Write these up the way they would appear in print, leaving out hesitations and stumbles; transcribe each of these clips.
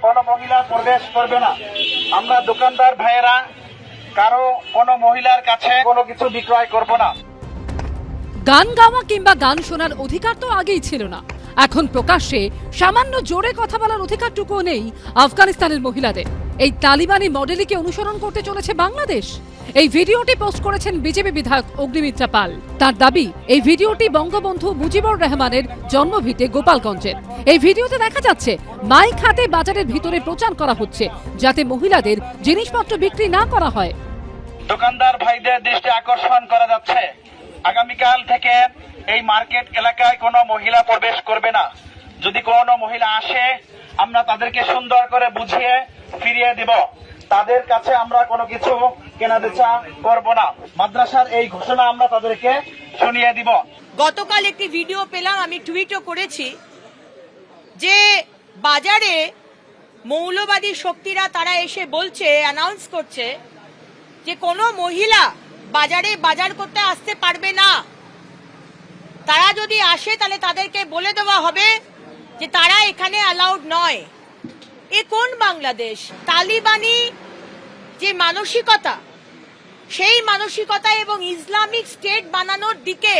কোনো মহিলা প্রবেশ করবে না। আমরা দোকানদার ভাইয়েরা কারো কোনো মহিলার কাছে কোনো কিছু বিক্রয় করব না। গান গাওয়া কিংবা গান শোনার অধিকার তো আগেই ছিল না, এখন প্রকাশ্যে সামান্য জোরে কথা বলার অধিকারটুকুও নেই আফগানিস্তানের মহিলাদের। এই তালিবানি মডেলকে অনুসরণ করতে চলেছে বাংলাদেশ। এই ভিডিওটি পোস্ট করেছেন বিজেপি বিধায়ক অগ্নিমিত্রা পাল। তার দাবি, এই ভিডিওটি বঙ্গবন্ধু মুজিবুর রহমানের জন্মভিটে গোপালগঞ্জের। এই ভিডিওতে দেখা যাচ্ছে মাইক হাতে বাজারের ভিতরে প্রচার করা হচ্ছে যাতে মহিলাদের জিনিসপত্র বিক্রি না করা হয়। দোকানদার ভাইদের দৃষ্টি আকর্ষণ করা যাচ্ছে, আগামীকাল থেকে এই মার্কেট এলাকায় কোনো মহিলা প্রবেশ করবে না। যদি কোনো মহিলা আসে, আমরা তাদেরকে সুন্দর করে বুঝিয়ে ফিরিয়ে দিব। তাদের কাছে আমরা কোনো কিছু কেনাবেচা করব না। মাদ্রাসার এই ঘোষণা আমরা তাদেরকে শুনিয়ে দিব। গতকাল একটি ভিডিও পেলাম, আমি টুইটও করেছি, যে বাজারে মৌলবাদী শক্তিরা তারা এসে বলছে, অ্যানাউন্স করছে যে কোনো মহিলা বাজারে বাজার করতে আসতে পারবে না। তারা যদি আসে তাহলে তাদেরকে বলে দেওয়া হবে যে তারা এখানে অ্যালাউড নয়। এ কোন বাংলাদেশ? তালিবানি যে মানসিকতা, সেই মানসিকতা এবং ইসলামিক স্টেট বানানোর দিকে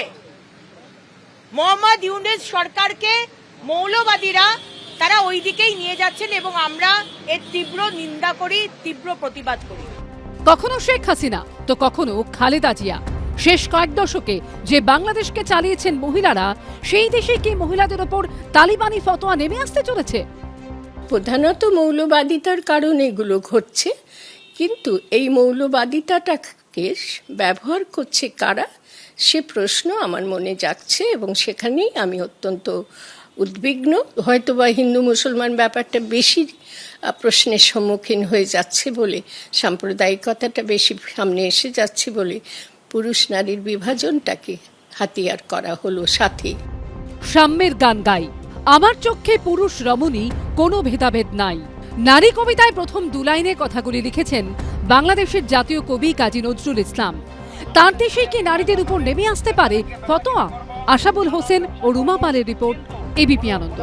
মোহাম্মদ ইউনূস সরকারকে মৌলবাদীরা তারা ওই দিকেই নিয়ে যাচ্ছেন এবং আমরা এর তীব্র নিন্দা করি, তীব্র প্রতিবাদ করি। কখনো শেখ হাসিনা তো কখনো খালেদা জিয়া। শেষ কয়েক দশকে যে বাংলাদেশকে চালিয়েছেন মহিলারা, সেই দেশে কি মহিলাদের ওপর তালিবানি ফতোয়া নেমে আসতে চলেছে? প্রধানত মৌলবাদিতার কারণে এগুলো ঘটছে, কিন্তু এই মৌলবাদিতাটাকে ব্যবহার করছে কারা, সে প্রশ্ন আমার মনে জাগছে এবং সেখানেই আমি অত্যন্ত উদ্বিগ্ন। হয়তোবা হিন্দু মুসলমান ব্যাপারটা বেশি প্রশ্নের সম্মুখীন হয়ে যাচ্ছে বলে, সাম্প্রদায়িকতাটা বেশি সামনে এসে যাচ্ছে বলে পুরুষ নারীর বিভাজনটাকে হাতিয়ার করা হলো সাথে। সাম্যের গান গাই, আমার চোখে পুরুষ রমণী, কোনো ভেদাভেদ নাই। নারী কবিতায় প্রথম দু লাইনে কথাগুলি লিখেছেন বাংলাদেশের জাতীয় কবি কাজী নজরুল ইসলাম। তার দেশে কি নারীদের উপর নেমে আসতে পারে ফতোয়া? আশাবুল হোসেন ও রুমা পালের রিপোর্ট, এবিপি আনন্দ।